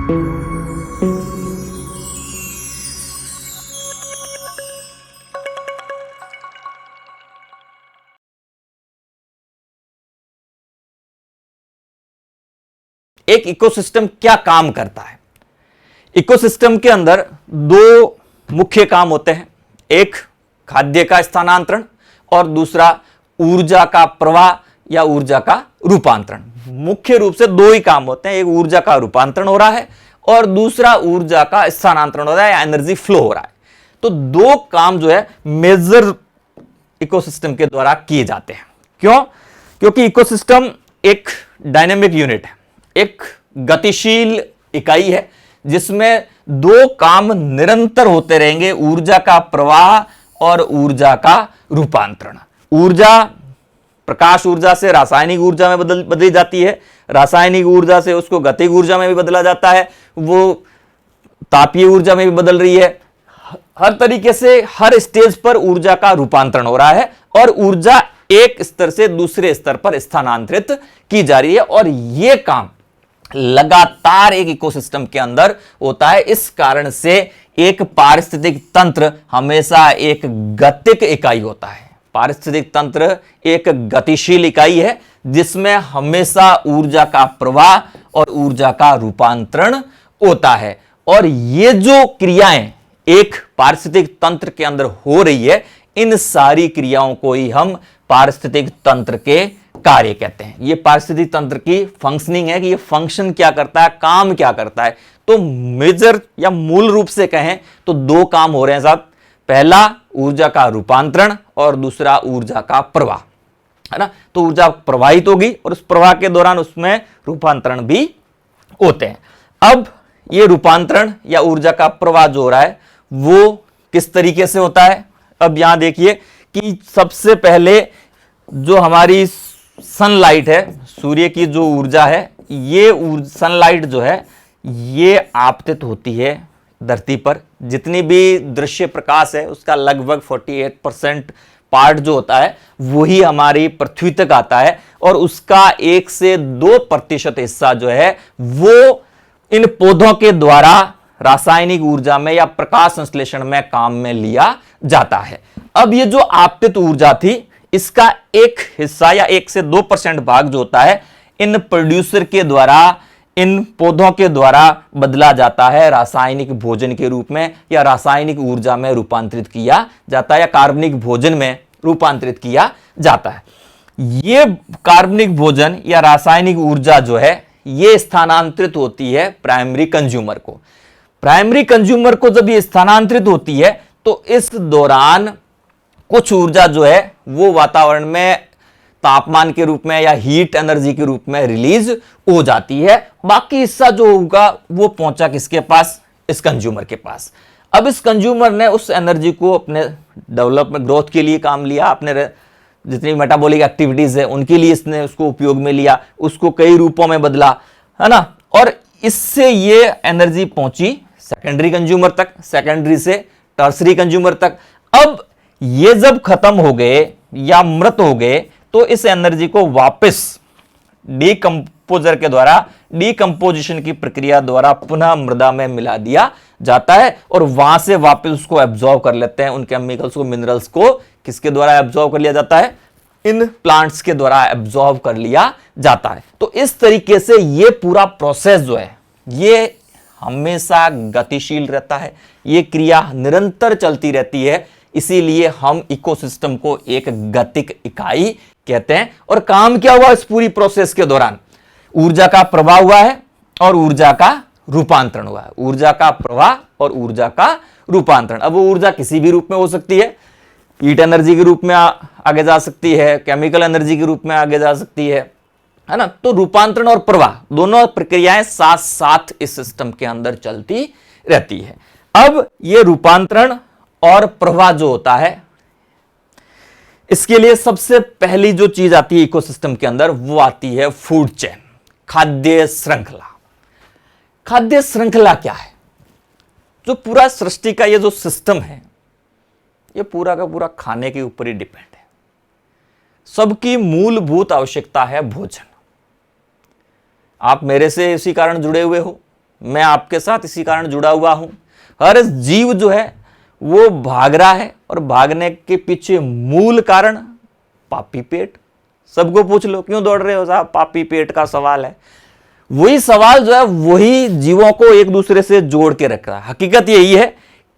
एक इकोसिस्टम क्या काम करता है? इकोसिस्टम के अंदर दो मुख्य काम होते हैं, एक खाद्य का स्थानांतरण और दूसरा ऊर्जा का प्रवाह या ऊर्जा का रूपांतरण। मुख्य रूप से दो ही काम होते हैं, एक ऊर्जा का रूपांतरण हो रहा है और दूसरा ऊर्जा का स्थानांतरण हो रहा है या एनर्जी फ्लो हो रहा है। तो दो काम जो है मेजर इकोसिस्टम के द्वारा किए जाते हैं। क्यों? क्योंकि इकोसिस्टम एक डायनेमिक यूनिट है, एक गतिशील इकाई है जिसमें दो काम निरंतर होते रहेंगे, ऊर्जा का प्रवाह और ऊर्जा का रूपांतरण। ऊर्जा प्रकाश ऊर्जा से रासायनिक ऊर्जा में बदली जाती है, रासायनिक ऊर्जा से उसको गतिज ऊर्जा में भी बदला जाता है, वो तापीय ऊर्जा में भी बदल रही है। हर तरीके से हर स्टेज पर ऊर्जा का रूपांतरण हो रहा है और ऊर्जा एक स्तर से दूसरे स्तर पर स्थानांतरित की जा रही है और यह काम लगातार एक इकोसिस्टम के अंदर होता है। इस कारण से एक पारिस्थितिक तंत्र हमेशा एक गतिक इकाई होता है। पारिस्थितिक तंत्र एक गतिशील इकाई है जिसमें हमेशा ऊर्जा का प्रवाह और ऊर्जा का रूपांतरण होता है। और ये जो क्रियाएं एक पारिस्थितिक तंत्र के अंदर हो रही है, इन सारी क्रियाओं को ही हम पारिस्थितिक तंत्र के कार्य कहते हैं। ये पारिस्थितिक तंत्र की फंक्शनिंग है कि ये फंक्शन क्या करता है, काम क्या करता है। तो मेजर या मूल रूप से कहें तो दो काम हो रहे हैं साहब, पहला ऊर्जा का रूपांतरण और दूसरा ऊर्जा का प्रवाह, है ना। तो ऊर्जा प्रवाहित होगी और उस प्रवाह के दौरान उसमें रूपांतरण भी होते हैं। अब ये रूपांतरण या ऊर्जा का प्रवाह जो हो रहा है वो किस तरीके से होता है? अब यहां देखिए कि सबसे पहले जो हमारी सनलाइट है, सूर्य की जो ऊर्जा है, ये सनलाइट जो है ये आपतित होती है धरती पर। जितनी भी दृश्य प्रकाश है उसका लगभग 48% पार्ट जो होता है वही हमारी पृथ्वी तक आता है और उसका 1 से 2% हिस्सा जो है वो इन पौधों के द्वारा रासायनिक ऊर्जा में या प्रकाश संश्लेषण में काम में लिया जाता है। अब ये जो आपतित ऊर्जा थी इसका एक हिस्सा या 1 से 2% भाग जो होता है इन प्रोड्यूसर के द्वारा, इन पौधों के द्वारा बदला जाता है रासायनिक भोजन के रूप में या रासायनिक ऊर्जा में रूपांतरित किया जाता है या कार्बनिक भोजन में रूपांतरित किया जाता है। ये कार्बनिक भोजन या रासायनिक ऊर्जा जो है ये स्थानांतरित होती है प्राइमरी कंज्यूमर को। प्राइमरी कंज्यूमर को जब ये स्थानांतरित होती है तो इस दौरान कुछ ऊर्जा जो है वो वातावरण में तापमान के रूप में या हीट एनर्जी के रूप में रिलीज हो जाती है। बाकी हिस्सा जो होगा वो पहुंचा किसके पास? इस कंज्यूमर के पास। अब इस कंज्यूमर ने उस एनर्जी को अपने डेवलपमेंट ग्रोथ के लिए काम लिया, अपने जितनी मेटाबॉलिक एक्टिविटीज है उनके लिए इसने उसको उपयोग में लिया, उसको कई रूपों में बदला, है ना। और इससे ये एनर्जी पहुंची सेकेंडरी कंज्यूमर तक, सेकेंडरी से टर्सरी कंज्यूमर तक। अब ये जब खत्म हो गए या मृत हो गए तो इस एनर्जी को वापस डीकंपोजर के द्वारा, डीकंपोजिशन की प्रक्रिया द्वारा पुनः मृदा में मिला दिया जाता है और वहां से वापस उसको एब्जॉर्ब कर लेते हैं। उन केमिकल्स को, मिनरल्स को किसके द्वारा एब्जॉर्ब कर लिया जाता है? इन प्लांट्स के द्वारा एब्जॉर्ब कर लिया जाता है। तो इस तरीके से ये पूरा प्रोसेस जो है ये हमेशा गतिशील रहता है, ये क्रिया निरंतर चलती रहती है। इसीलिए हम इकोसिस्टम को एक गतिक इकाई कहते हैं। और काम क्या हुआ इस पूरी प्रोसेस के दौरान? ऊर्जा का प्रवाह हुआ है और ऊर्जा का रूपांतरण हुआ है। ऊर्जा का प्रवाह और ऊर्जा का रूपांतरण। अब वो ऊर्जा किसी भी रूप में हो सकती है, हीट एनर्जी के रूप में आगे जा सकती है, केमिकल एनर्जी के रूप में आगे जा सकती है ना। तो रूपांतरण और प्रवाह दोनों प्रक्रियाएं साथ साथ इस सिस्टम के अंदर चलती रहती है। अब ये रूपांतरण और प्रवाह जो होता है इसके लिए सबसे पहली जो चीज आती है इकोसिस्टम के अंदर वो आती है फूड चेन, खाद्य श्रृंखला। खाद्य श्रृंखला क्या है? जो पूरा सृष्टि का ये जो सिस्टम है ये पूरा का पूरा खाने के ऊपर ही डिपेंड है। सबकी मूलभूत आवश्यकता है भोजन। आप मेरे से इसी कारण जुड़े हुए हो मैं आपके साथ इसी कारण जुड़ा हुआ हूं। हर जीव जो है वो भाग रहा है और भागने के पीछे मूल कारण पापी पेट। सबको पूछ लो क्यों दौड़ रहे हो साहब, पापी पेट का सवाल है। वही सवाल जो है वही जीवों को एक दूसरे से जोड़ के रख रहा है। हकीकत यही है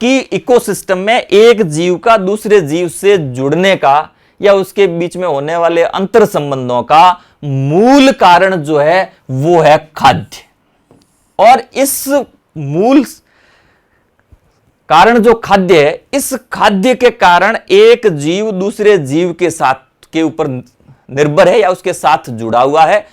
कि इकोसिस्टम में एक जीव का दूसरे जीव से जुड़ने का या उसके बीच में होने वाले अंतर संबंधों का मूल कारण जो है वो है खाद्य। और इस मूल कारण जो खाद्य है, इस खाद्य के कारण एक जीव दूसरे जीव के साथ के ऊपर निर्भर है या उसके साथ जुड़ा हुआ है।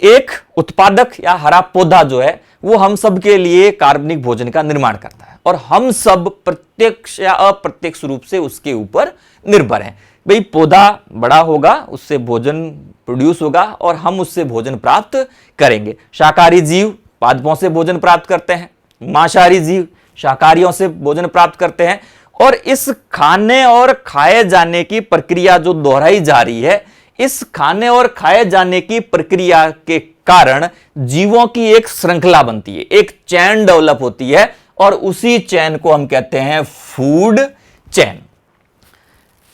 एक उत्पादक या हरा पौधा जो है वो हम सब के लिए कार्बनिक भोजन का निर्माण करता है और हम सब प्रत्यक्ष या अप्रत्यक्ष रूप से उसके ऊपर निर्भर हैं। भाई पौधा बड़ा होगा, उससे भोजन प्रोड्यूस होगा और हम उससे भोजन प्राप्त करेंगे। शाकाहारी जीव पादपों से भोजन प्राप्त करते हैं, मांसाहारी जीव शाकाहारियों से भोजन प्राप्त करते हैं। और इस खाने और खाए जाने की प्रक्रिया जो दोहराई जा रही है, इस खाने और खाए जाने की प्रक्रिया के कारण जीवों की एक श्रृंखला बनती है, एक चेन डेवलप होती है और उसी चेन को हम कहते हैं फूड चेन।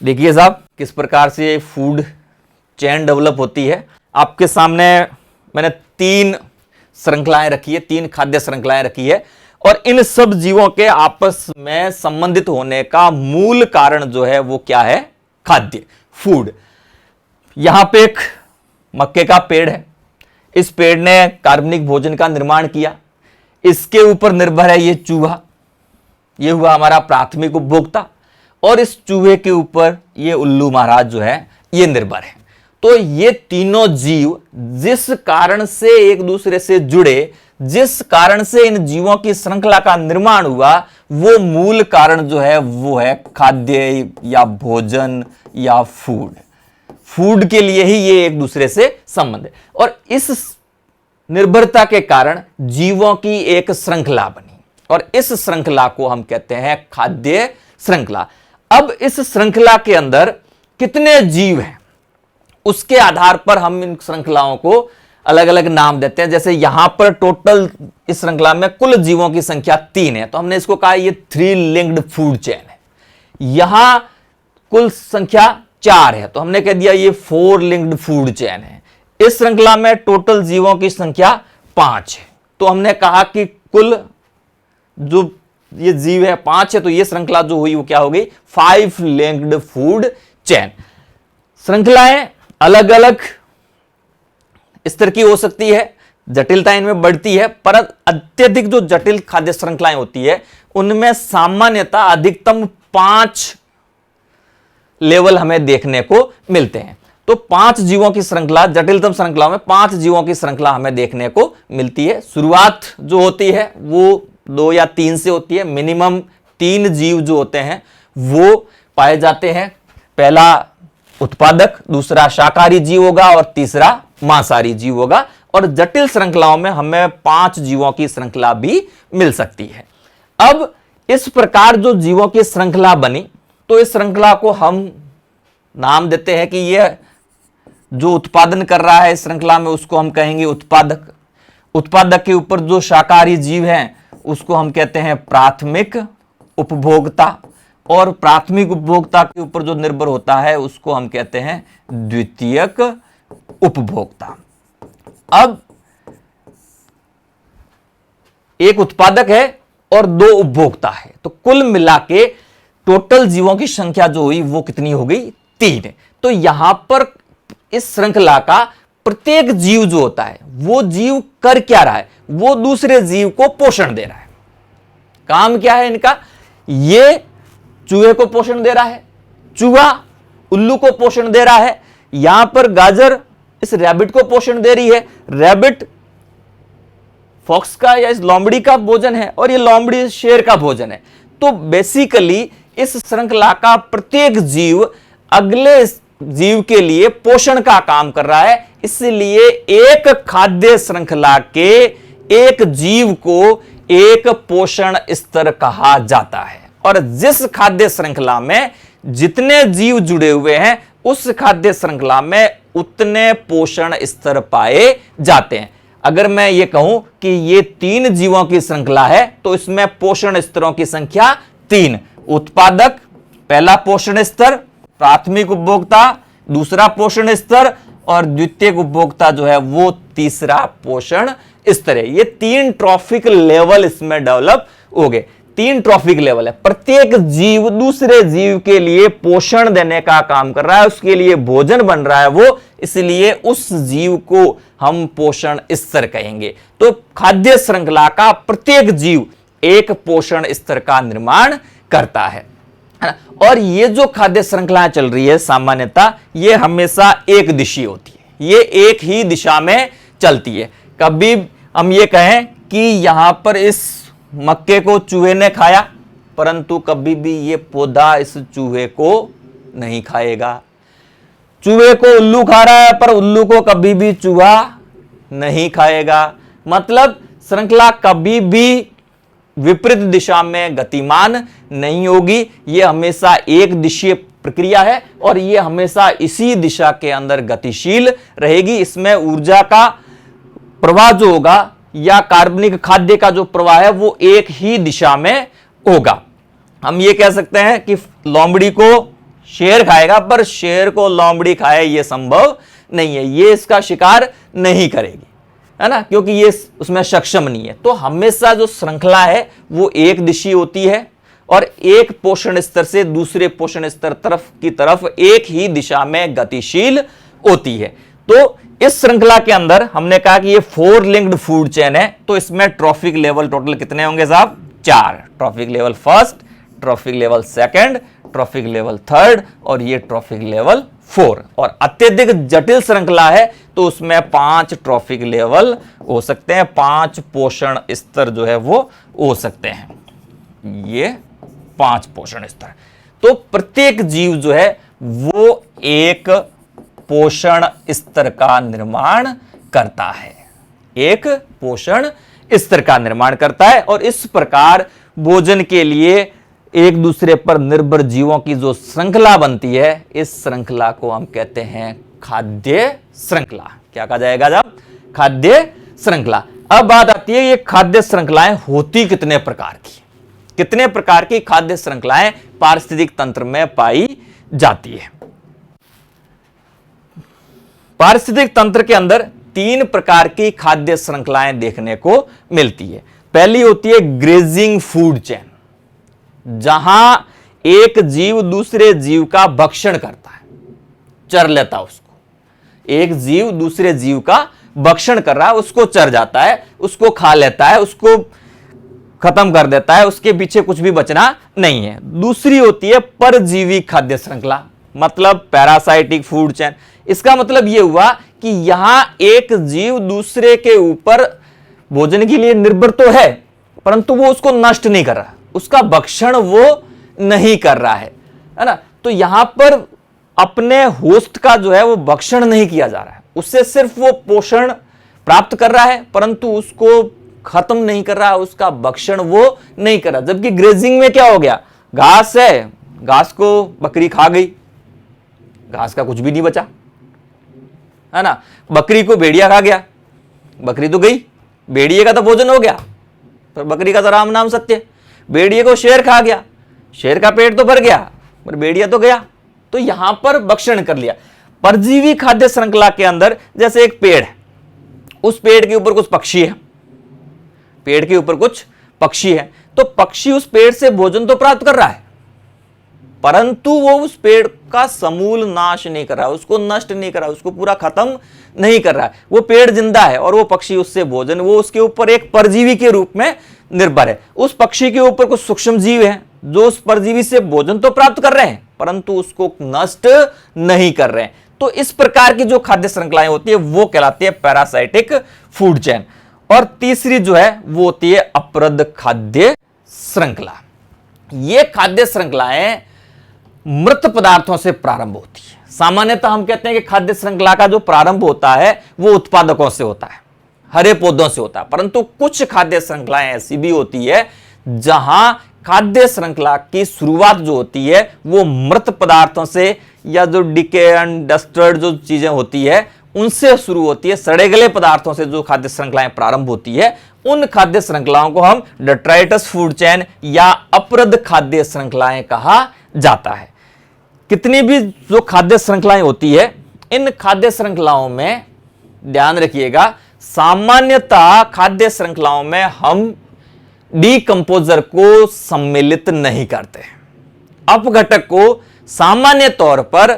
देखिए साहब किस प्रकार से फूड चेन डेवलप होती है। आपके सामने मैंने 3 श्रृंखलाएं रखी है, 3 खाद्य श्रृंखलाएं रखी है और इन सब जीवों के आपस में संबंधित होने का मूल कारण जो है वो क्या है? खाद्य, फूड। यहां पे एक मक्के का पेड़ है, इस पेड़ ने कार्बनिक भोजन का निर्माण किया, इसके ऊपर निर्भर है ये चूहा, ये हुआ हमारा प्राथमिक उपभोक्ता और इस चूहे के ऊपर ये उल्लू महाराज जो है ये निर्भर है। तो ये तीनों जीव जिस कारण से एक दूसरे से जुड़े, जिस कारण से इन जीवों की श्रृंखला का निर्माण हुआ, वो मूल कारण जो है वो है खाद्य या भोजन या फूड। फूड के लिए ही ये एक दूसरे से संबंध है और इस निर्भरता के कारण जीवों की एक श्रृंखला बनी और इस श्रृंखला को हम कहते हैं खाद्य श्रृंखला। अब इस श्रृंखला के अंदर कितने जीव हैं उसके आधार पर हम इन श्रृंखलाओं को अलग अलग नाम देते हैं। जैसे यहां पर टोटल इस श्रृंखला में कुल जीवों की संख्या 3 है, तो हमने इसको कहा ये 3 लिंक्ड फूड चेन है। यहां कुल संख्या 4 है, तो हमने कह दिया ये 4 लिंक्ड फूड चेन है। इस श्रृंखला में टोटल जीवों की संख्या 5 है, तो हमने कहा कि कुल जो ये जीव है 5 है, तो ये श्रृंखला जो हुई वो क्या हो गई? 5 लिंक्ड फूड चेन। श्रृंखलाएं अलग अलग स्तर की हो सकती है, जटिलता इनमें बढ़ती है, पर अत्यधिक जो जटिल खाद्य श्रृंखलाएं होती है उनमें सामान्यतः अधिकतम 5 लेवल हमें देखने को मिलते हैं। तो 5 जीवों की श्रृंखला, जटिलतम श्रृंखला में 5 जीवों की श्रृंखला हमें देखने को मिलती है। शुरुआत जो होती है वो 2 या 3 से होती है। मिनिमम 3 जीव जो होते हैं वो पाए जाते हैं। पहला उत्पादक, दूसरा शाकाहारी जीव होगा और तीसरा मांसाहारी जीव होगा। और जटिल श्रृंखलाओं में हमें 5 जीवों की श्रृंखला भी मिल सकती है। अब इस प्रकार जो जीवों की श्रृंखला बनी, तो इस श्रृंखला को हम नाम देते हैं कि यह जो उत्पादन कर रहा है इस श्रृंखला में उसको हम कहेंगे उत्पादक। उत्पादक के ऊपर जो शाकाहारी जीव हैं उसको हम कहते हैं प्राथमिक उपभोक्ता और प्राथमिक उपभोक्ता के ऊपर जो निर्भर होता है उसको हम कहते हैं द्वितीयक उपभोक्ता। अब एक उत्पादक है और 2 उपभोक्ता है, तो कुल मिला के टोटल जीवों की संख्या जो हुई वो कितनी हो गई? 3। तो यहां पर इस श्रृंखला का प्रत्येक जीव जो होता है वो जीव कर क्या रहा है? वो दूसरे जीव को पोषण दे रहा है। काम क्या है इनका? ये चूहे को पोषण दे रहा है, चूहा उल्लू को पोषण दे रहा है, यहां पर गाजर इस रैबिट को पोषण दे रही है, रैबिट फॉक्स का या इस लोमड़ी का भोजन है और ये लोमड़ी शेर का भोजन है। तो बेसिकली इस श्रृंखला का प्रत्येक जीव अगले जीव के लिए पोषण का काम कर रहा है। इसलिए एक खाद्य श्रृंखला के एक जीव को एक पोषण स्तर कहा जाता है और जिस खाद्य श्रृंखला में जितने जीव जुड़े हुए हैं उस खाद्य श्रृंखला में उतने पोषण स्तर पाए जाते हैं। अगर मैं ये कहूं कि ये 3 जीवों की श्रृंखला है तो इसमें पोषण स्तरों की संख्या 3। उत्पादक, पहला पोषण स्तर, प्राथमिक उपभोक्ता दूसरा पोषण स्तर, और द्वितीयक उपभोक्ता जो है वो तीसरा पोषण स्तर है। ये 3 ट्रॉफिक लेवल इसमें डेवलप हो गए। 3 ट्रॉफिक लेवल है। प्रत्येक जीव दूसरे जीव के लिए पोषण देने का काम कर रहा है, उसके लिए भोजन बन रहा है वो, इसलिए उस जीव को हम पोषण स्तर कहेंगे। तो खाद्य श्रृंखला का प्रत्येक जीव एक पोषण स्तर का निर्माण करता है। और ये जो खाद्य श्रृंखला चल रही है सामान्यतः ये हमेशा एक दिशी होती है, ये एक ही दिशा में चलती है। कभी हम ये कहें कि यहां पर इस मक्के को चूहे ने खाया, परंतु कभी भी ये पौधा इस चूहे को नहीं खाएगा। चूहे को उल्लू खा रहा है, पर उल्लू को कभी भी चूहा नहीं खाएगा। मतलब श्रृंखला कभी भी विपरीत दिशा में गतिमान नहीं होगी, यह हमेशा एक दिशीय प्रक्रिया है और यह हमेशा इसी दिशा के अंदर गतिशील रहेगी। इसमें ऊर्जा का प्रवाह जो होगा या कार्बनिक खाद्य का जो प्रवाह है वो एक ही दिशा में होगा। हम ये कह सकते हैं कि लोमड़ी को शेर खाएगा, पर शेर को लोमड़ी खाए ये संभव नहीं है, ये इसका शिकार नहीं करेगी, है ना, क्योंकि ये उसमें सक्षम नहीं है। तो हमेशा जो श्रृंखला है वो एक दिशी होती है और एक पोषण स्तर से दूसरे पोषण स्तर की तरफ एक ही दिशा में गतिशील होती है। तो इस श्रृंखला के अंदर हमने कहा कि ये 4 लिंक्ड फूड चेन है, तो इसमें ट्रॉफिक लेवल टोटल कितने होंगे साहब? 4। Trophic level first, trophic level second, trophic level third और ये ट्रॉफिक लेवल 4। और अत्यधिक जटिल श्रृंखला है तो उसमें 5 ट्रॉफिक लेवल हो सकते हैं, 5 पोषण स्तर जो है वो हो सकते हैं। ये 5 पोषण स्तर। तो प्रत्येक जीव जो है वो एक पोषण स्तर का निर्माण करता है, एक पोषण स्तर का निर्माण करता है। और इस प्रकार भोजन के लिए एक दूसरे पर निर्भर जीवों की जो श्रृंखला बनती है, इस श्रृंखला को हम कहते हैं खाद्य श्रृंखला। क्या कहा जाएगा जब? खाद्य श्रृंखला। अब बात आती है ये खाद्य श्रृंखलाएं होती कितने प्रकार की, कितने प्रकार की खाद्य श्रृंखलाएं पारिस्थितिक तंत्र में पाई जाती है। पारिस्थितिक तंत्र के अंदर 3 प्रकार की खाद्य श्रृंखलाएं देखने को मिलती है। पहली होती है ग्रेजिंग फूड चेन, जहां एक जीव दूसरे जीव का भक्षण करता है, चर लेता है उसको। एक जीव दूसरे जीव का भक्षण कर रहा है, उसको चर जाता है, उसको खा लेता है, उसको खत्म कर देता है, उसके पीछे कुछ भी बचना नहीं है। दूसरी होती है परजीवी खाद्य श्रृंखला, मतलब पैरासाइटिक फूड चेन। इसका मतलब यह हुआ कि यहां एक जीव दूसरे के ऊपर भोजन के लिए निर्भर तो है, परंतु वो उसको नष्ट नहीं कर रहा, उसका भक्षण वो नहीं कर रहा है ना। तो यहां पर अपने होस्ट का जो है वो भक्षण नहीं किया जा रहा है, उससे सिर्फ वो पोषण प्राप्त कर रहा है, परंतु उसको खत्म नहीं कर रहा, उसका भक्षण वो नहीं कर रहा। जबकि ग्रेजिंग में क्या हो गया? घास है, घास को बकरी खा गई, घास का कुछ भी नहीं बचा, है ना। बकरी को भेड़िया खा गया, बकरी तो गई, भेड़िए का तो भोजन हो गया, पर बकरी का तो राम नाम सत्य। भेड़िए को शेर खा गया, शेर का पेट तो भर गया, पर भेड़िया तो गया। तो यहां पर भक्षण कर लिया। परजीवी खाद्य श्रृंखला के अंदर जैसे एक पेड़ है, उस पेड़ के ऊपर कुछ पक्षी है, पेड़ के ऊपर कुछ पक्षी है, तो पक्षी उस पेड़ से भोजन तो प्राप्त कर रहा है, परंतु वो उस पेड़ का समूल नाश नहीं कर रहा, उसको नष्ट नहीं कर रहा, उसको पूरा खत्म नहीं कर रहा है। वो पेड़ जिंदा है और वो पक्षी उससे भोजन, वो उसके ऊपर एक परजीवी के रूप में निर्भर है। उस पक्षी के ऊपर कुछ सूक्ष्म जीव हैं जो उस परजीवी से भोजन तो प्राप्त कर रहे हैं, परंतु उसको नष्ट नहीं कर रहे हैं। तो इस प्रकार की जो खाद्य श्रृंखलाएं होती है वो कहलाती है पैरासाइटिक फूड चेन। और तीसरी जो है वो होती है अपरद खाद्य श्रृंखला। ये खाद्य श्रृंखलाएं मृत पदार्थों से प्रारंभ होती है। सामान्यतः हम कहते हैं कि खाद्य श्रृंखला का जो प्रारंभ होता है वो उत्पादकों से होता है, हरे पौधों से होता है, परंतु कुछ खाद्य श्रृंखलाएं ऐसी भी होती है जहां खाद्य श्रृंखला की शुरुआत जो होती है वो मृत पदार्थों से, या जो डिके एंड डस्टर्ड जो चीजें होती है उनसे शुरू होती है, सड़े गले पदार्थों से जो खाद्य श्रृंखलाएं प्रारंभ होती है, उन खाद्य श्रृंखलाओं को हम डेट्राइटस फूड चेन या अपरद खाद्य श्रृंखलाएं कहा जाता है। कितनी भी जो खाद्य श्रृंखलाएं होती है, इन खाद्य श्रृंखलाओं में ध्यान रखिएगा, सामान्यतः खाद्य श्रृंखलाओं में हम डीकंपोजर को सम्मिलित नहीं करते। अपघटक को सामान्य तौर पर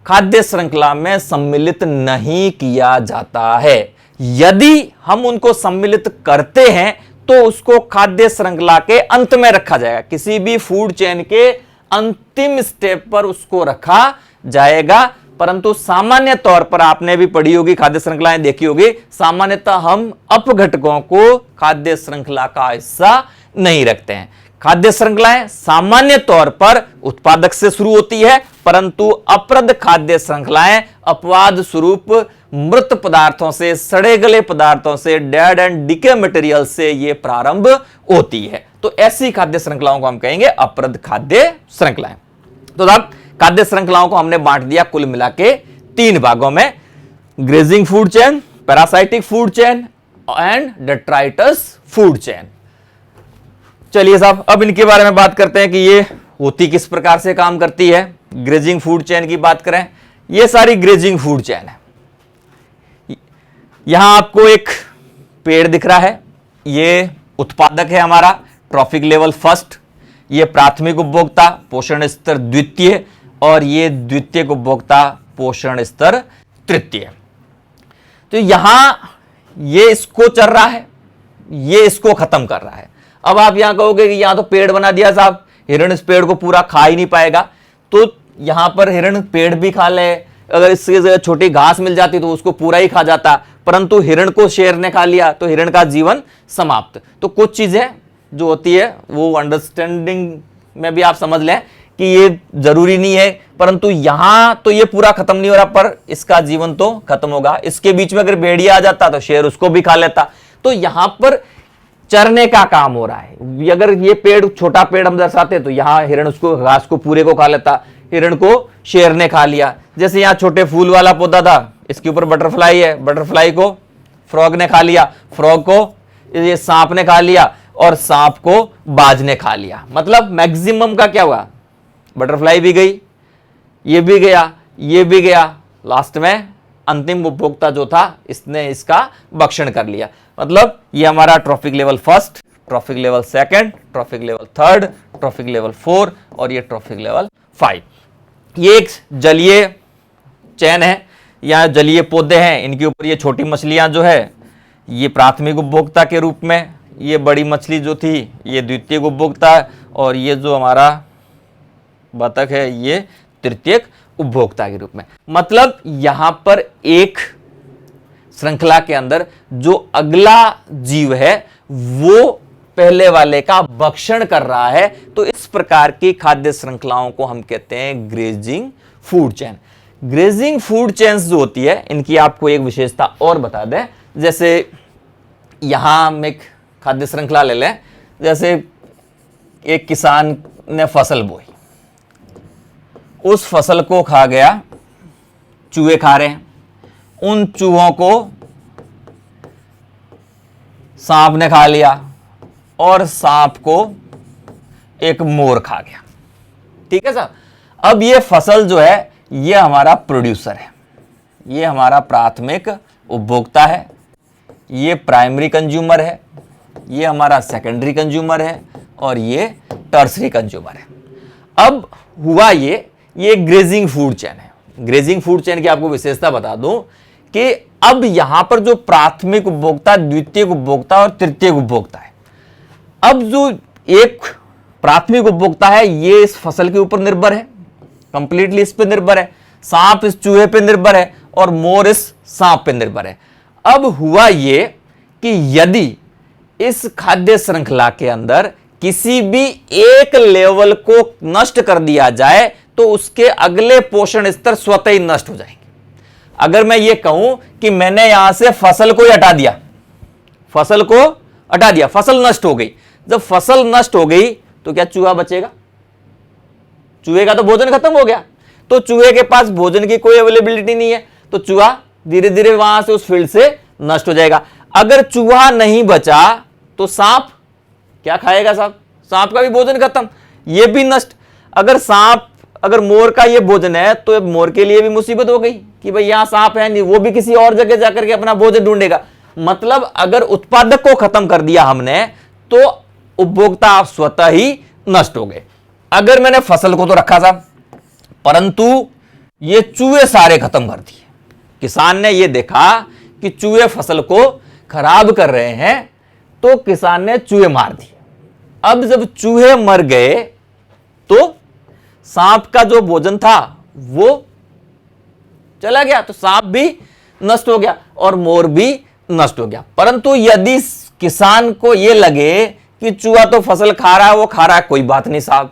खाद्य श्रृंखला में सम्मिलित नहीं किया जाता है। यदि हम उनको सम्मिलित करते हैं तो उसको खाद्य श्रृंखला के अंत में रखा जाएगा, किसी भी फूड चेन के अंतिम स्टेप पर उसको रखा जाएगा। परंतु सामान्य तौर पर आपने भी पढ़ी होगी, खाद्य श्रृंखलाएं देखी होगी, सामान्यतः हम अपघटकों को खाद्य श्रृंखला का हिस्सा नहीं रखते हैं। खाद्य श्रृंखलाएं सामान्य तौर पर उत्पादक से शुरू होती है, परंतु अपरद खाद्य श्रृंखलाएं अपवाद स्वरूप मृत पदार्थों से, सड़े गले पदार्थों से, डेड एंड डिके मटेरियल से ये प्रारंभ होती है। तो ऐसी खाद्य श्रृंखलाओं को हम कहेंगे अपरद खाद्य श्रृंखलाएं। तो अब खाद्य श्रृंखलाओं को हमने बांट दिया कुल मिला के 3 भागों में, grazing food chain, parasitic food chain and detritus food chain. चलिए साहब, अब इनके बारे में बात करते हैं कि ये होती किस प्रकार से काम करती है। ग्रेजिंग फूड चेन की बात करें, ये सारी ग्रेजिंग फूड चेन है। यहां आपको एक पेड़ दिख रहा है, ये उत्पादक है हमारा ट्रॉफिक लेवल फर्स्ट, ये प्राथमिक उपभोक्ता पोषण स्तर द्वितीय, और ये द्वितीयक उपभोक्ता पोषण स्तर तृतीय। तो यहां ये इसको चल रहा है, ये इसको खत्म कर रहा है। अब आप यहां कहोगे कि यहां तो पेड़ बना दिया साहब, हिरण इस पेड़ को पूरा खा ही नहीं पाएगा। तो यहां पर हिरण पेड़ भी खा ले, अगर इसकी जगह छोटी घास मिल जाती तो उसको पूरा ही खा जाता, परंतु हिरण को शेर ने खा लिया तो हिरण का जीवन समाप्त। तो कुछ चीजें जो होती है वो अंडरस्टैंडिंग में भी आप समझ लें कि ये जरूरी नहीं है, परंतु यहां तो ये पूरा खत्म नहीं हो रहा, पर इसका जीवन तो खत्म होगा। इसके बीच में अगर भेड़िया आ जाता तो शेर उसको भी खा लेता। तो यहां पर चरने का काम हो रहा है। अगर ये पेड़, छोटा पेड़ हम दर्शाते तो यहां हिरण उसको, घास को पूरे को खा लेता, हिरण को शेर ने खा लिया। जैसे यहां छोटे फूल वाला पौधा था, इसके ऊपर बटरफ्लाई है, बटरफ्लाई को फ्रॉग ने खा लिया, फ्रॉग को ये सांप ने खा लिया, और सांप को बाज ने खा लिया। मतलब मैक्सिमम का क्या हुआ, बटरफ्लाई भी गई, ये भी गया, ये भी गया, लास्ट में अंतिम उपभोक्ता जो था इसने इसका भक्षण कर लिया। मतलब ये हमारा trophic level first, trophic level second, trophic level third, trophic level 4 और ये ट्रॉफिक लेवल 5। ये एक जलीय चैन है, यहाँ जलीय पौधे हैं, इनके ऊपर ये छोटी मछलियां जो है ये प्राथमिक उपभोक्ता के रूप में, ये बड़ी मछली जो थी ये द्वितीयक उपभोक्ता, और ये जो हमारा बतख है ये तृतीयक उपभोक्ता के रूप में। मतलब यहां पर एक श्रृंखला के अंदर जो अगला जीव है वो पहले वाले का भक्षण कर रहा है। तो इस प्रकार की खाद्य श्रृंखलाओं को हम कहते हैं grazing food chain. Grazing food chains जो होती है, इनकी आपको एक विशेषता और बता दें। जैसे यहां हम एक खाद्य श्रृंखला ले लें, जैसे एक किसान ने फसल बोई, उस फसल को खा गया, चूहे खा रहे हैं, उन चूहों को सांप ने खा लिया, और सांप को एक मोर खा गया। ठीक है साहब। अब ये फसल जो है ये हमारा प्रोड्यूसर है, ये हमारा प्राथमिक उपभोक्ता है, ये प्राइमरी कंज्यूमर है, ये हमारा सेकेंडरी कंज्यूमर है, और ये टर्सरी कंज्यूमर है। अब हुआ ये ग्रेजिंग फूड चेन है। ग्रेजिंग फूड चेन की आपको विशेषता बता दूं कि अब यहां पर जो प्राथमिक उपभोक्ता, द्वितीयक उपभोक्ता और तृतीयक उपभोक्ता है, अब जो एक प्राथमिक उपभोक्ता है ये इस फसल के ऊपर निर्भर है, कंप्लीटली इस पे निर्भर है, सांप इस चूहे पे निर्भर है, और मोर इस सांप पे निर्भर है। अब हुआ ये कि यदि इस खाद्य श्रृंखला के अंदर किसी भी एक लेवल को नष्ट कर दिया जाए तो उसके अगले पोषण स्तर स्वतः ही नष्ट हो जाएंगे। अगर मैं ये कहूं कि मैंने यहां से फसल को हटा दिया, फसल को हटा दिया, फसल नष्ट हो गई। जब फसल नष्ट हो गई तो क्या चूहा बचेगा? चूहे का तो भोजन खत्म हो गया, तो चूहे के पास भोजन की कोई अवेलेबिलिटी नहीं है, तो चूहा धीरे धीरे वहां से उस फील्ड से नष्ट हो जाएगा। अगर चूहा नहीं बचा तो सांप क्या खाएगा? साहब सांप का भी भोजन खत्म, ये भी नष्ट। अगर मोर का ये भोजन है तो मोर के लिए भी मुसीबत हो गई कि भाई यहां सांप है नहीं, वो भी किसी और जगह जाकर के अपना भोजन ढूंढेगा। मतलब अगर उत्पादक को खत्म कर दिया हमने तो उपभोक्ता आप स्वतः ही नष्ट हो गए। अगर मैंने फसल को तो रखा था, परंतु ये चूहे सारे खत्म कर दिए। किसान ने ये देखा कि चूहे फसल को खराब कर रहे हैं, तो किसान ने चूहे मार दिए। अब जब चूहे मर गए तो सांप का जो भोजन था वो चला गया, तो सांप भी नष्ट हो गया और मोर भी नष्ट हो गया। परंतु यदि किसान को यह लगे कि चूहा तो फसल खा रहा है, वो खा रहा है, कोई बात नहीं साहब,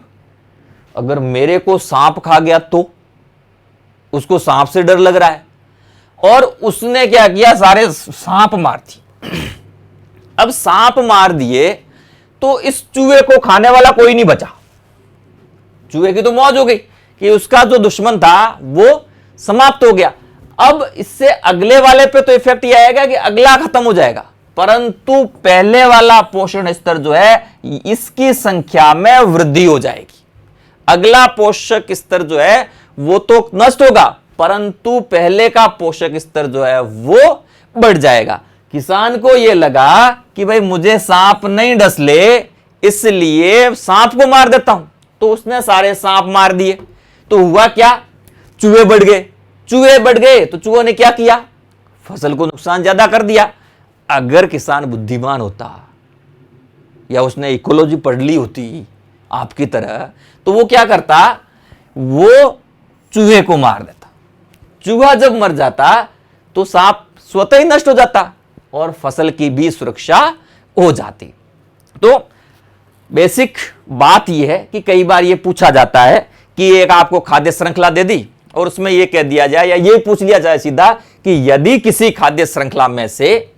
अगर मेरे को सांप खा गया तो उसको सांप से डर लग रहा है और उसने क्या किया, सारे सांप मार दिए। अब सांप मार दिए तो इस चूहे को खाने वाला कोई नहीं बचा। चूहे की तो मौज हो गई कि उसका जो दुश्मन था वो समाप्त हो गया। अब इससे अगले वाले पे तो इफेक्ट यह आएगा कि अगला खत्म हो जाएगा, परंतु पहले वाला पोषण स्तर जो है इसकी संख्या में वृद्धि हो जाएगी। अगला पोषक स्तर जो है वो तो नष्ट होगा, परंतु पहले का पोषक स्तर जो है वो बढ़ जाएगा। किसान को यह लगा कि भाई मुझे सांप नहीं डस ले, इसलिए सांप को मार देता हूं, तो उसने सारे सांप मार दिए। तो हुआ क्या, चूहे बढ़ गए। चूहे बढ़ गए तो चूहों ने क्या किया, फसल को नुकसान ज्यादा कर दिया। अगर किसान बुद्धिमान होता या उसने इकोलॉजी पढ़ ली होती आपकी तरह, तो वो क्या करता, वो चूहे को मार देता। चूहा जब मर जाता तो सांप स्वतः ही नष्ट हो जाता और फसल की भी सुरक्षा हो जाती। तो बेसिक बात यह है कि कई बार यह पूछा जाता है कि एक आपको खाद्य श्रृंखला दे दी और उसमें यह कह दिया जाए या यह पूछ लिया जाए सीधा कि यदि किसी खाद्य श्रृंखला में से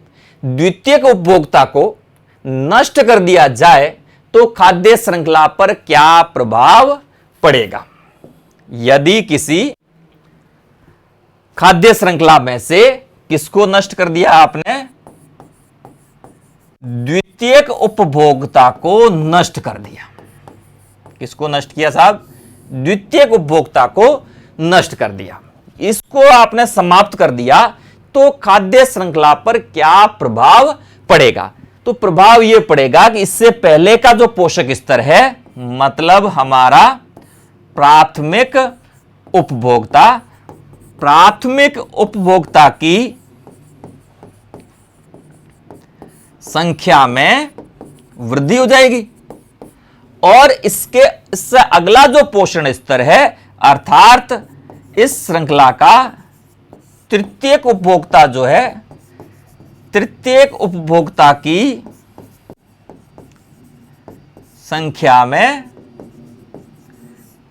द्वितीयक उपभोक्ता को नष्ट कर दिया जाए तो खाद्य श्रृंखला पर क्या प्रभाव पड़ेगा। यदि किसी खाद्य श्रृंखला में से किसको नष्ट कर दिया आपने, द्वितीयक उपभोक्ता को नष्ट कर दिया। किसको नष्ट किया साहब, द्वितीयक उपभोक्ता को नष्ट कर दिया, इसको आपने समाप्त कर दिया, तो खाद्य श्रृंखला पर क्या प्रभाव पड़ेगा। तो प्रभाव यह पड़ेगा कि इससे पहले का जो पोषक स्तर है, मतलब हमारा प्राथमिक उपभोक्ता की संख्या में वृद्धि हो जाएगी और इससे अगला जो पोषण स्तर है, अर्थात इस श्रृंखला का तृतीयक उपभोक्ता जो है, तृतीयक उपभोक्ता की संख्या में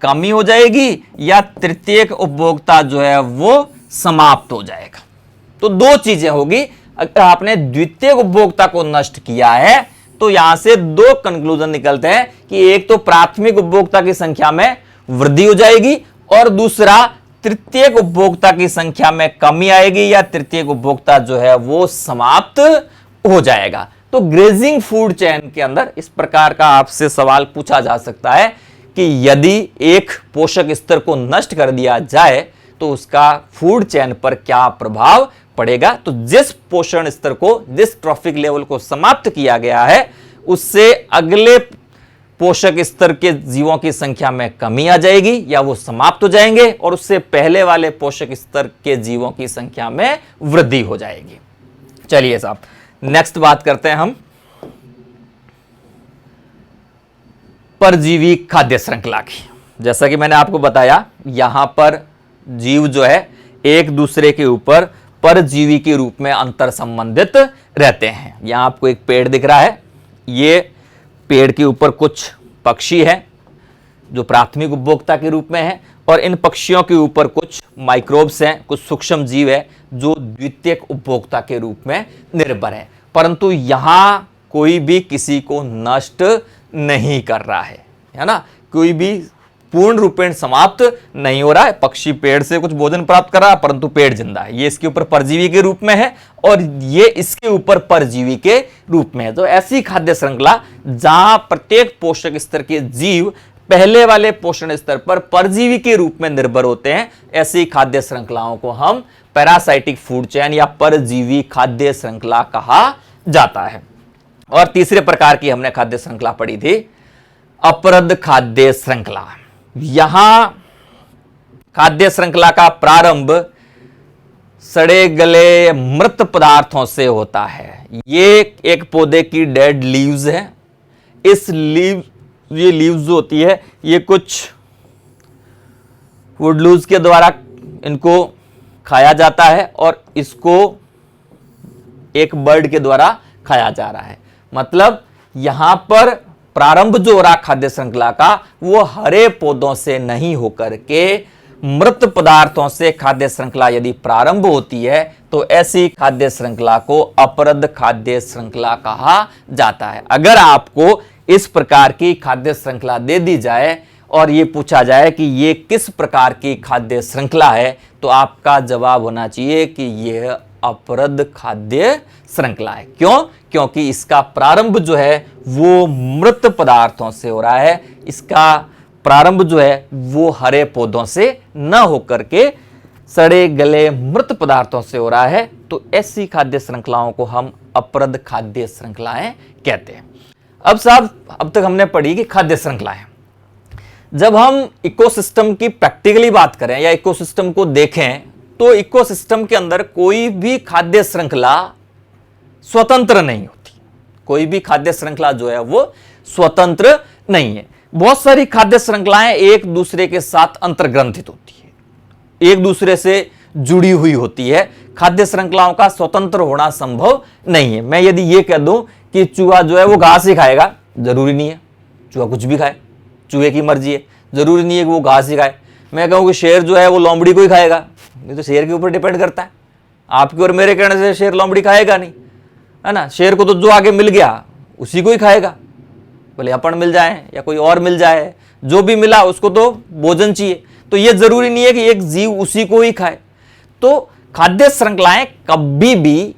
कमी हो जाएगी या तृतीयक उपभोक्ता जो है वो समाप्त हो जाएगा। तो दो चीजें होगी। अगर आपने द्वितीयक उपभोक्ता को नष्ट किया है तो यहां से दो कंक्लूजन निकलते हैं कि एक तो प्राथमिक उपभोक्ता की संख्या में वृद्धि हो जाएगी और दूसरा तृतीयक उपभोक्ता की संख्या में कमी आएगी या तृतीयक उपभोक्ता जो है वो समाप्त हो जाएगा। तो ग्रेजिंग फूड चेन के अंदर इस प्रकार का आपसे सवाल पूछा जा सकता है कि यदि एक पोषक स्तर को नष्ट कर दिया जाए तो उसका फूड चेन पर क्या प्रभाव पड़ेगा। तो जिस पोषण स्तर को, जिस ट्रॉफिक लेवल को समाप्त किया गया है, उससे अगले पोषक स्तर के जीवों की संख्या में कमी आ जाएगी या वो समाप्त हो जाएंगे और उससे पहले वाले पोषक स्तर के जीवों की संख्या में वृद्धि हो जाएगी। चलिए साहब, नेक्स्ट बात करते हैं हम परजीवी खाद्य श्रृंखला की। जैसा कि मैंने आपको बताया, यहां पर जीव जो है एक दूसरे के ऊपर परजीवी के रूप में अंतर संबंधित रहते हैं। यहां आपको एक पेड़ दिख रहा है, ये पेड़ के ऊपर कुछ पक्षी हैं जो प्राथमिक उपभोक्ता के रूप में हैं और इन पक्षियों के ऊपर कुछ माइक्रोब्स हैं, कुछ सूक्ष्म जीव है जो द्वितीयक उपभोक्ता के रूप में निर्भर है। परंतु यहां कोई भी किसी को नष्ट नहीं कर रहा है ना। कोई भी पूर्ण रूपेण समाप्त नहीं हो रहा है। पक्षी पेड़ से कुछ भोजन प्राप्त कर रहा है परंतु पेड़ जिंदा है, ये इसके ऊपर परजीवी के रूप में है और ये इसके ऊपर परजीवी के रूप में है। तो ऐसी खाद्य श्रृंखला जहां प्रत्येक पोषक स्तर के जीव पहले वाले पोषण स्तर पर परजीवी के रूप में निर्भर होते हैं, ऐसी खाद्य श्रृंखलाओं को हम पैरासाइटिक फूड चेन या परजीवी खाद्य श्रृंखला कहा जाता है। और तीसरे प्रकार की हमने खाद्य श्रृंखला पढ़ी थी अपरद खाद्य श्रृंखला। यहां खाद्य श्रृंखला का प्रारंभ सड़े गले मृत पदार्थों से होता है। ये एक पौधे की डेड लीव्स है। ये लीव्स जो होती है ये कुछ वुडलूज के द्वारा इनको खाया जाता है और इसको एक बर्ड के द्वारा खाया जा रहा है। मतलब यहां पर प्रारंभ जो हो रहा खाद्य श्रृंखला का वो हरे पौधों से नहीं होकर के मृत पदार्थों से खाद्य श्रृंखला यदि प्रारंभ होती है तो ऐसी खाद्य श्रृंखला को अपरद खाद्य श्रृंखला कहा जाता है। अगर आपको इस प्रकार की खाद्य श्रृंखला दे दी जाए और ये पूछा जाए कि ये किस प्रकार की खाद्य श्रृंखला है तो आपका जवाब होना चाहिए कि यह अपरद खाद्य श्रृंखला है। क्यों? क्योंकि इसका प्रारंभ जो है वो मृत पदार्थों से हो रहा है, इसका प्रारंभ जो है वो हरे पौधों से न होकर के सड़े गले मृत पदार्थों से हो रहा है। तो ऐसी खाद्य श्रृंखलाओं को हम अपरद खाद्य श्रृंखलाएं कहते हैं। अब साहब, अब तक हमने पढ़ी कि खाद्य श्रृंखलाएं। जब हम इकोसिस्टम की प्रैक्टिकली बात करें या इकोसिस्टम को देखें तो इकोसिस्टम के अंदर कोई भी खाद्य श्रृंखला स्वतंत्र नहीं होती। कोई भी खाद्य श्रृंखला जो है वो स्वतंत्र नहीं है। बहुत सारी खाद्य श्रृंखलाएं एक दूसरे के साथ अंतर्ग्रंथित होती है, एक दूसरे से जुड़ी हुई होती है। खाद्य श्रृंखलाओं का स्वतंत्र होना संभव नहीं है। मैं यदि ये कह दूं कि चूहा जो है वो घास ही खाएगा, जरूरी नहीं है। चूहा कुछ भी खाए, चूहे की मर्जी है, जरूरी नहीं है कि वो घास ही खाए। मैं कहूं कि शेर जो है वो लोमड़ी को ही खाएगा, ये तो शेर के ऊपर डिपेंड करता है। आपके और मेरे कहने से शेर लोमड़ी खाएगा नहीं, है ना। शेर को तो जो आगे मिल गया उसी को ही खाएगा, भले अपन मिल जाए या कोई और मिल जाए, जो भी मिला उसको तो भोजन चाहिए। तो ये जरूरी नहीं है कि एक जीव उसी को ही खाए। तो खाद्य श्रृंखलाएं कभी भी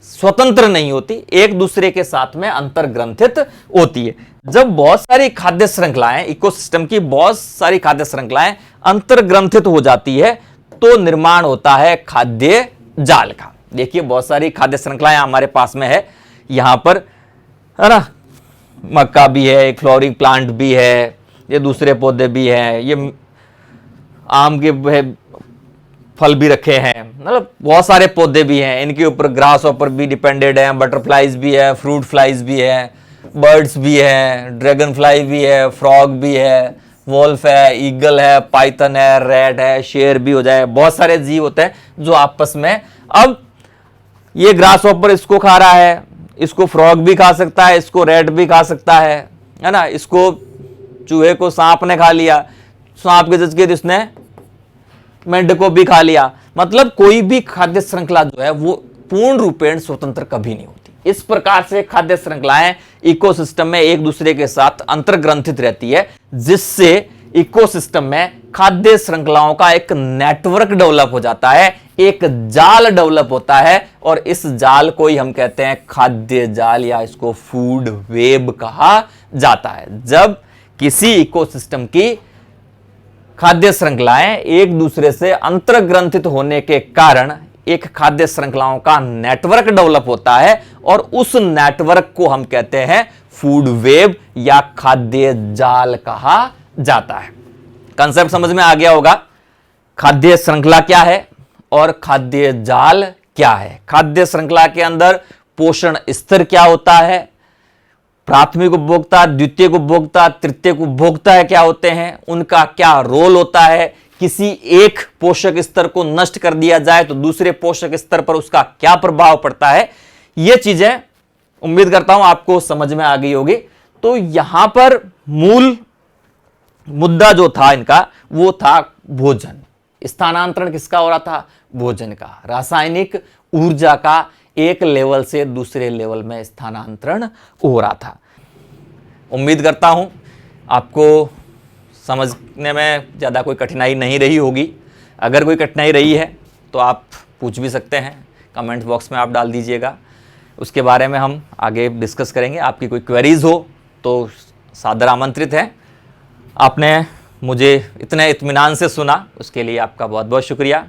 स्वतंत्र नहीं होती, एक दूसरे के साथ में अंतर्ग्रंथित होती है। जब बहुत सारी खाद्य श्रृंखलाएं, इकोसिस्टम की बहुत सारी खाद्य श्रृंखलाएं अंतर्ग्रंथित हो जाती है तो निर्माण होता है खाद्य जाल का। देखिए बहुत सारी खाद्य श्रृंखलाएं हमारे पास में है, यहां पर, है ना। मक्का भी है, एक फ्लोरिंग प्लांट भी है, ये दूसरे पौधे भी हैं, ये आम के फल भी रखे हैं, मतलब बहुत सारे पौधे भी हैं। इनके ऊपर ग्रास ऊपर भी डिपेंडेड है, बटरफ्लाइज भी है, फ्रूट फ्लाइज भी है, बर्ड्स भी है, ड्रैगन फ्लाई भी है, फ्रॉग भी है, वोल्फ है, ईगल है, पाइथन है, रैट है, शेर भी हो जाए। बहुत सारे जीव होते हैं जो आपस में, अब ये ग्रास ऊपर इसको खा रहा है, इसको फ्रॉग भी खा सकता है, इसको रैट भी खा सकता है ना। इसको चूहे को सांप ने खा लिया, सांप के जजके इसने मेंढक को भी खा लिया। मतलब कोई भी खाद्य श्रृंखला जो है वो पूर्ण रूपेण स्वतंत्र कभी नहीं होती। इस प्रकार से खाद्य श्रृंखलाएं इकोसिस्टम में एक दूसरे के साथ अंतर्ग्रंथित रहती है, जिससे इकोसिस्टम में खाद्य श्रृंखलाओं का एक नेटवर्क डेवलप हो जाता है, एक जाल डेवलप होता है और इस जाल को ही हम कहते हैं खाद्य जाल या इसको फूड वेब कहा जाता है। जब किसी इकोसिस्टम की खाद्य श्रृंखलाएं एक दूसरे से अंतर्ग्रंथित होने के कारण एक खाद्य श्रृंखलाओं का नेटवर्क डेवलप होता है और उस नेटवर्क को हम कहते हैं फूड वेब या खाद्य जाल कहा जाता है। कंसेप्ट समझ में आ गया होगा। खाद्य श्रृंखला क्या है और खाद्य जाल क्या है। खाद्य श्रृंखला के अंदर पोषण स्तर क्या होता है, प्राथमिक उपभोक्ता, द्वितीयक उपभोक्ता, तृतीयक उपभोक्ता क्या होते हैं, उनका क्या रोल होता है, किसी एक पोषक स्तर को नष्ट कर दिया जाए तो दूसरे पोषक स्तर पर उसका क्या प्रभाव पड़ता है, ये चीजें उम्मीद करता हूं आपको समझ में आ गई होगी। तो यहां पर मूल मुद्दा जो था इनका वो था भोजन। स्थानांतरण किसका हो रहा था? भोजन का। रासायनिक ऊर्जा का एक लेवल से दूसरे लेवल में स्थानांतरण हो रहा था। उम्मीद करता हूं आपको समझने में ज़्यादा कोई कठिनाई नहीं रही होगी। अगर कोई कठिनाई रही है तो आप पूछ भी सकते हैं, कमेंट बॉक्स में आप डाल दीजिएगा, उसके बारे में हम आगे डिस्कस करेंगे। आपकी कोई क्वेरीज हो तो सादर आमंत्रित है। आपने मुझे इतने इत्मीनान से सुना, उसके लिए आपका बहुत बहुत शुक्रिया।